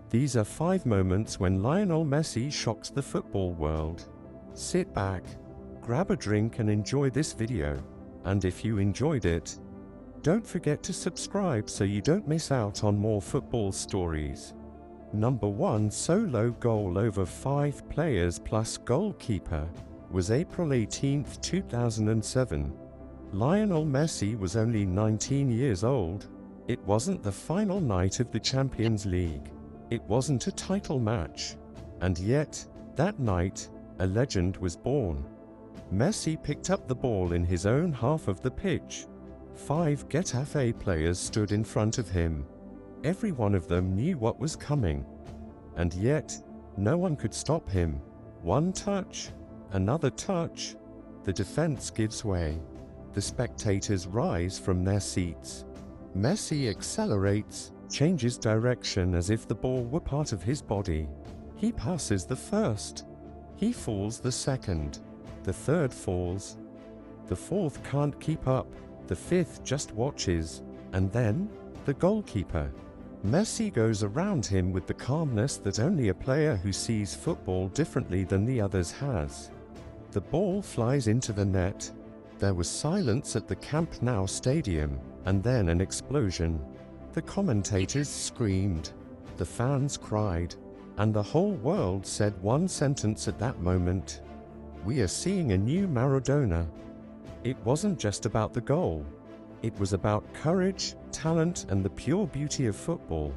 These are 5 moments when Lionel Messi shocks the football world. Sit back, grab a drink and enjoy this video. And if you enjoyed it, don't forget to subscribe so you don't miss out on more football stories. Number 1 solo goal over 5 players plus goalkeeper was April 18, 2007. Lionel Messi was only 19 years old. It wasn't the final night of the Champions League. It wasn't a title match. And yet, that night, a legend was born. Messi picked up the ball in his own half of the pitch. 5 Getafe players stood in front of him. Every one of them knew what was coming. And yet, no one could stop him. One touch, another touch, the defense gives way. The spectators rise from their seats. Messi accelerates, changes direction as if the ball were part of his body. He passes the first. He falls the second. The third falls. The fourth can't keep up. The fifth just watches. And then, the goalkeeper. Messi goes around him with the calmness that only a player who sees football differently than the others has. The ball flies into the net. There was silence at the Camp Nou stadium, and then an explosion. The commentators screamed, the fans cried, and the whole world said one sentence at that moment: "We are seeing a new Maradona." It wasn't just about the goal. It was about courage, talent, and the pure beauty of football.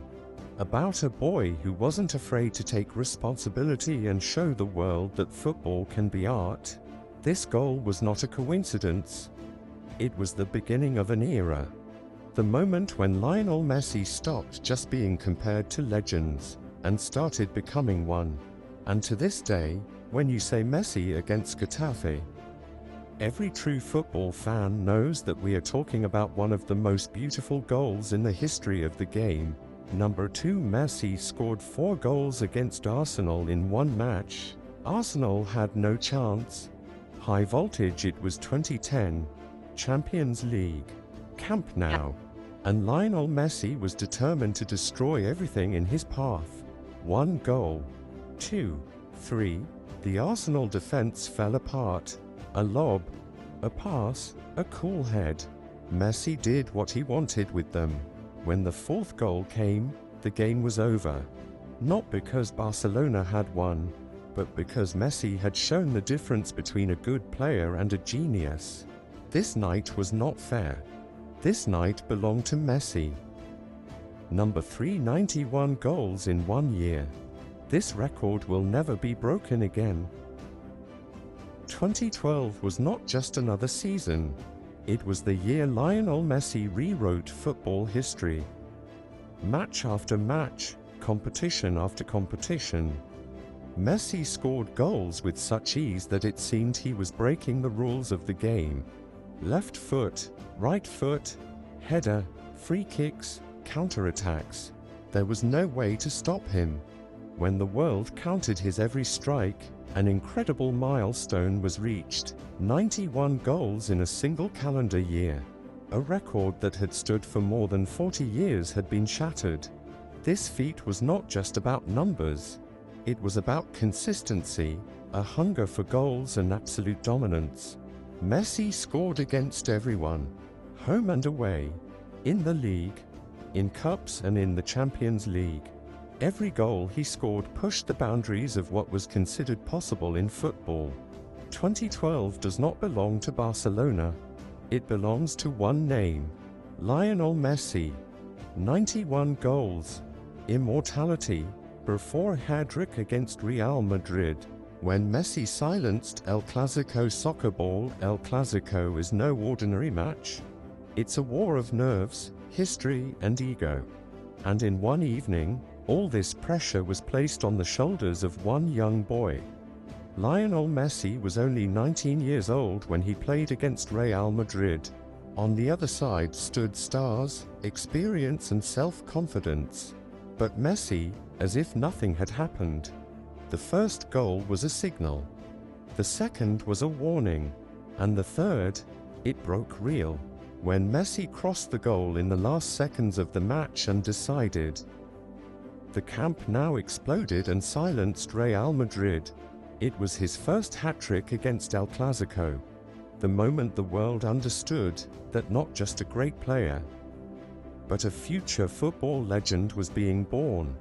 About a boy who wasn't afraid to take responsibility and show the world that football can be art. This goal was not a coincidence. It was the beginning of an era. The moment when Lionel Messi stopped just being compared to legends and started becoming one. And to this day, when you say Messi against Getafe, every true football fan knows that we are talking about one of the most beautiful goals in the history of the game. Number 2 Messi scored 4 goals against Arsenal in one match. Arsenal had no chance. High voltage. It was 2010. Champions League. Camp Nou. And Lionel Messi was determined to destroy everything in his path. 1 goal. 2. 3. The Arsenal defense fell apart. A lob. A pass. A cool head. Messi did what he wanted with them. When the 4th goal came, the game was over. Not because Barcelona had won, but because Messi had shown the difference between a good player and a genius. This night was not fair. This night belonged to Messi. Number 3 91 goals in 1 year. This record will never be broken again. 2012 was not just another season. It was the year Lionel Messi rewrote football history. Match after match, competition after competition, Messi scored goals with such ease that it seemed he was breaking the rules of the game. Left foot, right foot, header, free kicks, counterattacks. There was no way to stop him. When the world counted his every strike, an incredible milestone was reached: 91 goals in a single calendar year. A record that had stood for more than 40 years had been shattered. This feat was not just about numbers. It was about consistency, a hunger for goals and absolute dominance. Messi scored against everyone, home and away, in the league, in cups and in the Champions League. Every goal he scored pushed the boundaries of what was considered possible in football. 2012 does not belong to Barcelona. It belongs to one name: Lionel Messi. 91 goals. Immortality. Before a hat-trick against Real Madrid. When Messi silenced El Clasico soccer ball. El Clasico is no ordinary match. It's a war of nerves, history, and ego. And in one evening, all this pressure was placed on the shoulders of one young boy. Lionel Messi was only 19 years old when he played against Real Madrid. On the other side stood stars, experience and self-confidence. But Messi, as if nothing had happened. The first goal was a signal. The second was a warning. And the third, it broke real. When Messi crossed the goal in the last seconds of the match and decided, The Camp Nou exploded and silenced Real Madrid. It was his first hat-trick against El Clásico. The moment the world understood that not just a great player, but a future football legend was being born.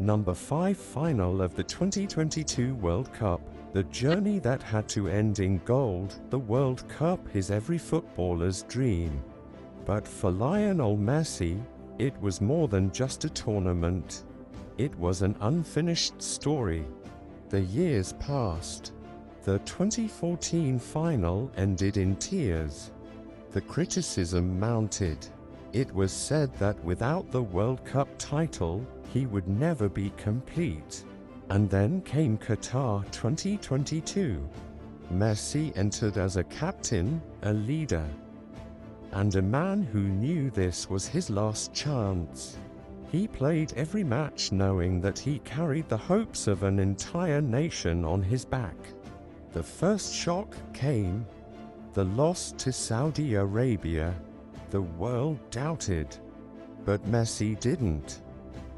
Number 5 Final of the 2022 World Cup. The journey that had to end in gold. The World Cup is every footballer's dream. But for Lionel Messi, it was more than just a tournament. It was an unfinished story. The years passed. The 2014 final ended in tears. The criticism mounted. It was said that without the World Cup title, he would never be complete. And then came Qatar 2022. Messi entered as a captain, a leader, and a man who knew this was his last chance. He played every match knowing that he carried the hopes of an entire nation on his back. The first shock came, the loss to Saudi Arabia. The world doubted, but Messi didn't.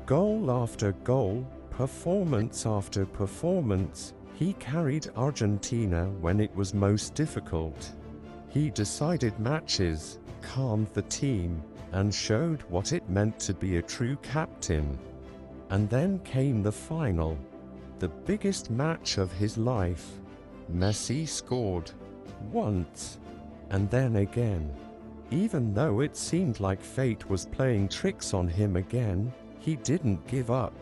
Goal after goal, performance after performance, he carried Argentina when it was most difficult. He decided matches, calmed the team, and showed what it meant to be a true captain. And then came the final, the biggest match of his life. Messi scored once, and then again. Even though it seemed like fate was playing tricks on him again, he didn't give up.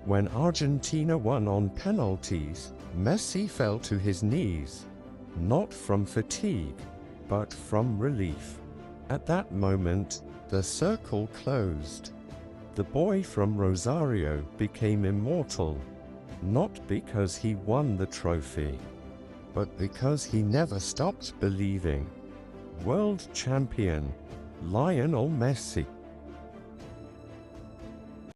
When Argentina won on penalties, Messi fell to his knees, not from fatigue, but from relief. At that moment, the circle closed. The boy from Rosario became immortal, not because he won the trophy, but because he never stopped believing. World champion, Lionel Messi.